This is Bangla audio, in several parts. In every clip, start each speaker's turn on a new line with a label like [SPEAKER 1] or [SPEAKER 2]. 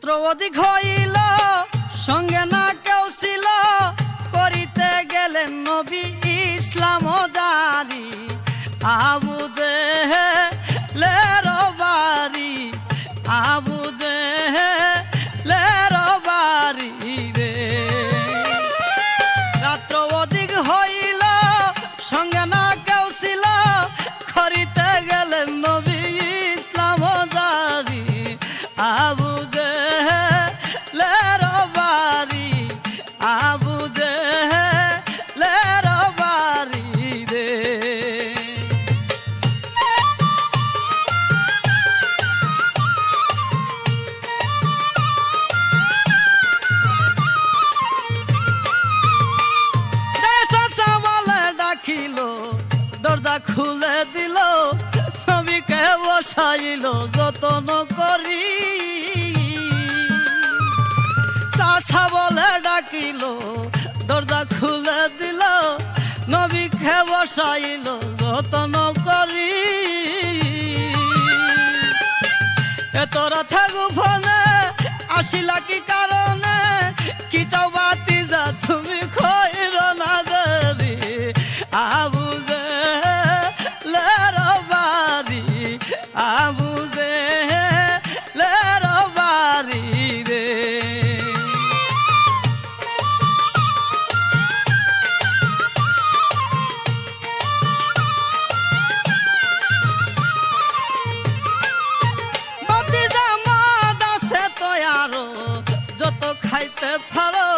[SPEAKER 1] রাত্র অধিক হইল সঙ্গে না কেউ ছিল করিতে গেলেন নবী ইসলাম জারি আবু জেহেলের বাড়ি আবু জেহেলের বাড়ি রে রাত্র অধিক হইল সঙ্গে না কেউ ছিল করিতে গেলেন নবী ইসলাম জারি আবু জেহেলের বাড়ি আবু জেহেলের বাড়ি রে চাচা বলে ডাকিল দরজা খুলে দিল নবীকে বসাইল যতন করি চাচা বলে ডাকিল দরজা খুলে দিল নবীকে বসাইল যতন করি এত রাথা গোপনে আসিলা কি কারণে কি চাও বাতি যা তুমি খৈর না দেরি আবু জেহেলের বাড়ি আবু জেহেলের বাড়ি রে যত খাইতে পারো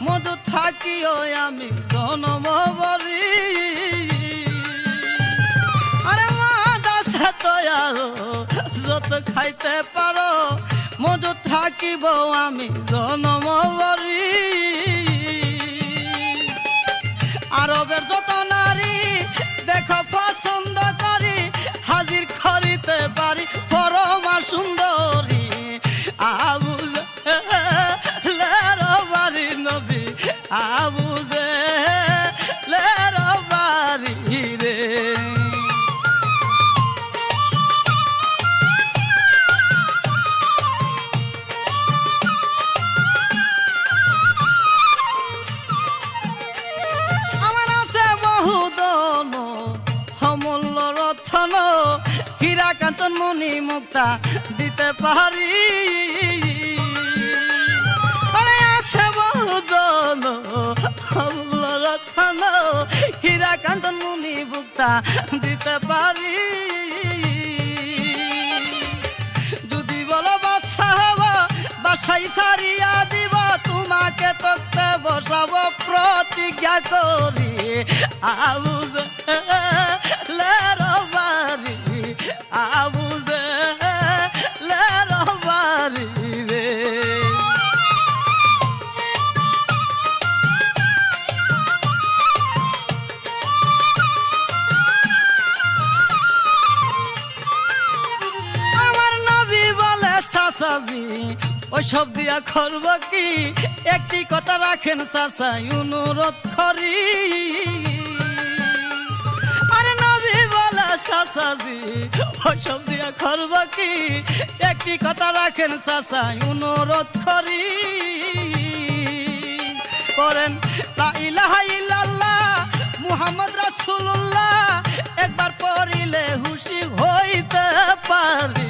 [SPEAKER 1] মধু থাকিও আমি জনম বলি আরে মাদাসে তয়ারো যত খাইতে পারো মধু থাকিব আমি জনম বলি আরবের যত নারী দেখো পছন্দ করি হাজির করিতে পারি পরমা সুন্দরী আবু জেহেলের বাড়ি নবী আবু জেহেলের বাড়ি রে আমার আছে বহু দন অমূল্য রত্ন হীরা কাঞ্চন মণি মুক্তা দিতে পারি রত্ন হীরা কাঞ্চন মুনি মুক্তা দিতে পারি যদি বলো বাদশা হব বাসাই ছাড়িয়া দিব তোমাকে তক্তে বসাবো প্রতিজ্ঞা করি আবু জেহেলের বাড়ি আবু জেহেলের বাড়ি রে চাচাজি ওইসব দিয়া করব কি একটি কথা রাখেন চাচা অনুরোধ করি আরে নবী বলে চাচাজি ওইসব দিয়া করব কি একটি কথা রাখেন চাচা অনুরোধ করি করেন লা ইলাহা ইল্লাল্লাহ মুহাম্মদ রাসূলুল্লাহ একবার পড়িলে খুশি হইতে পারি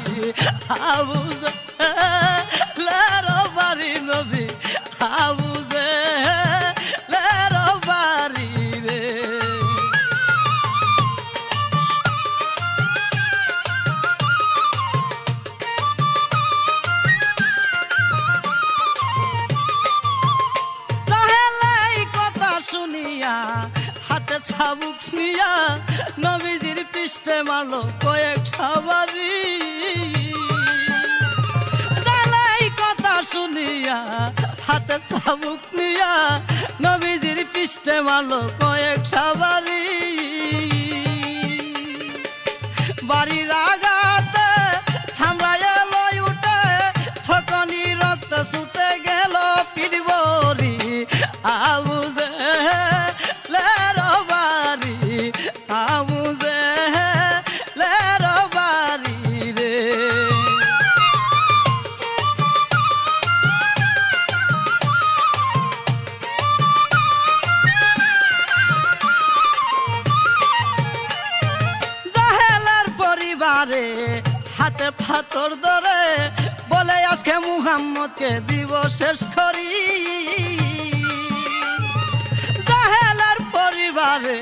[SPEAKER 1] আবু জেহেলের বাড়ি নবী আবু জেহেলের বাড়ি রে তাহলে এই কথা শুনিয়া হাতে চাবুক নিয়া নবীজির পৃষ্ঠে মারলো কয়েক সাবারি শুনিয়া হাতে চাবুক নিয়া নবীজির পৃষ্ঠে মারলো কয়েক সাবারি বাড়ির আঘাতে সামলাইয়া লই উঠে থকনি রক্ত ছুটে গেল পিড়বরি আবু জেহেলের বাড়ি আবু জেহেলের বাড়ি রে হাতে পাথর ধরে বলে আজকে মুহাম্মদকে দিব শেষ করি জাহেলের পরিবারে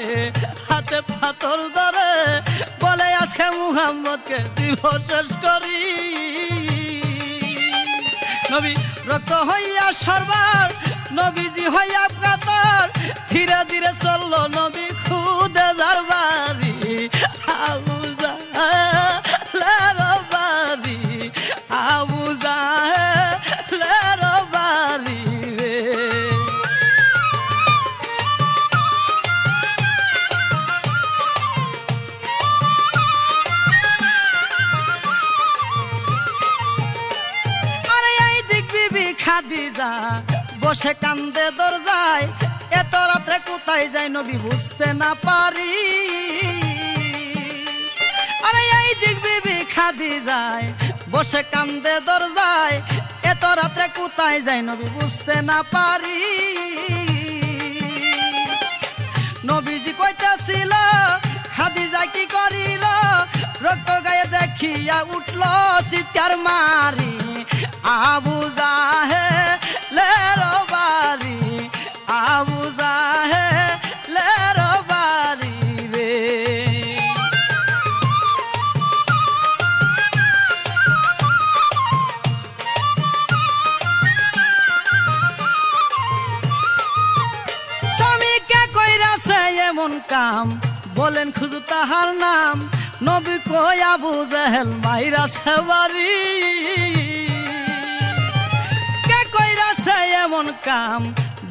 [SPEAKER 1] হাতে পাথর ধরে বলে আজকে মুহাম্মদকে দিব শেষ করি নবী রক্ত হইয়া সরবার নবীজি হইয়া কাতর ধীরে ধীরে চললো নবী খুদে যার বাড়ি আবু জাহেলের বাড়ি আবু জাহেলের বাড়ি রে আরে এই দিক বিবি খাদিজা বসে কান্দে দরজায় এত রাত্রে কোথায় যায় নবী বুঝতে না পারি আরে এই দিক বিবি খাদিজায় বসে কান্দে দরজায় এত রাত্রে কোথায় যায় নবী বুঝতে না পারি নবীজি কইতাছিল খাদিজা কি করিল রক্ত গায়ে দেখিয়া উঠল চিৎকার মারি আবু জাহেলের বাড়ি আবু জাহেলের বাড়ি রে স্বামীকে কইরাছে এমন কাম বলেন খুঁজু তাহার নাম নবী কই আবু জাহেল মাইরাছে বাড়ি কে কইরাছে এমন কাম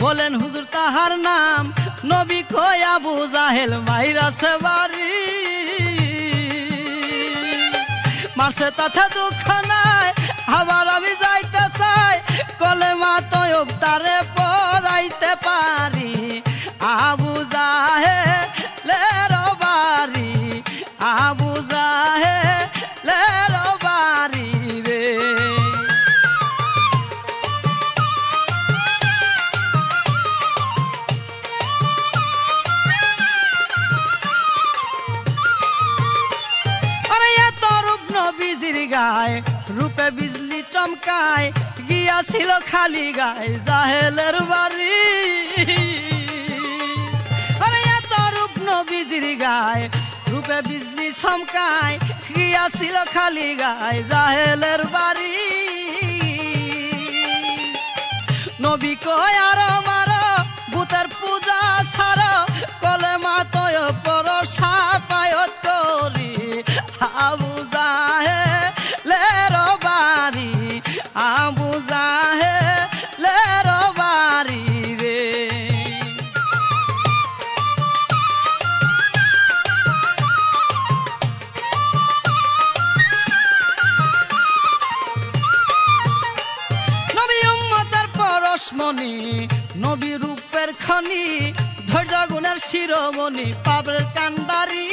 [SPEAKER 1] বলেন হুজুর তাহার নাম নবী কই আবু জাহেল মাইরাছে বাড়ি মারছে তাতে দুঃখ নাই আবার আমি যাইতে চাই কলেমা তয়ব তারে পড়াইতে পারি আবু জাহেলের বাড়ি আবু জাহেলের বাড়ি রে আরে এত রূপ নবীজির গায় রূপে বিজলি চমকায় গিয়াছিল খালি গায় জাহেলের বাড়ি আরে এত রূপ নবীজির গায় রূপে বিজলি চমকায় গিয়াছিল খালি গায় জাহেলের বাড়ি নবী কয় আরো মারো ভূতের পূজা ছাড়ো কলেমা তয় পর সাফায়ত করি আবু জাহেলের বাড়ি আবু জাহেলের বাড়ি রে নবী উম্মতের পরশমণি নবী রূপের খনি ধৈর্য গুণের শিরোমণি পাবের কান্ডারি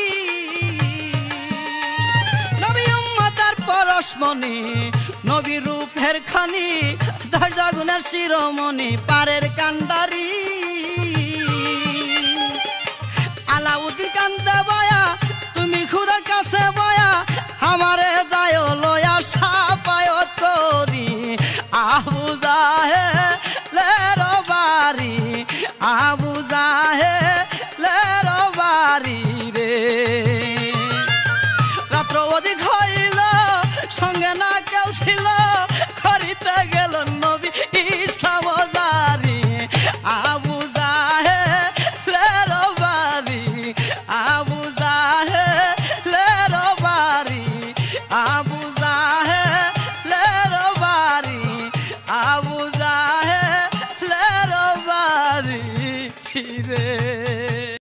[SPEAKER 1] নবী উম্মতের পরশমণি নবী রূপের খনি ধৈর্য গুণের শিরোমণি পারের কান্ডারি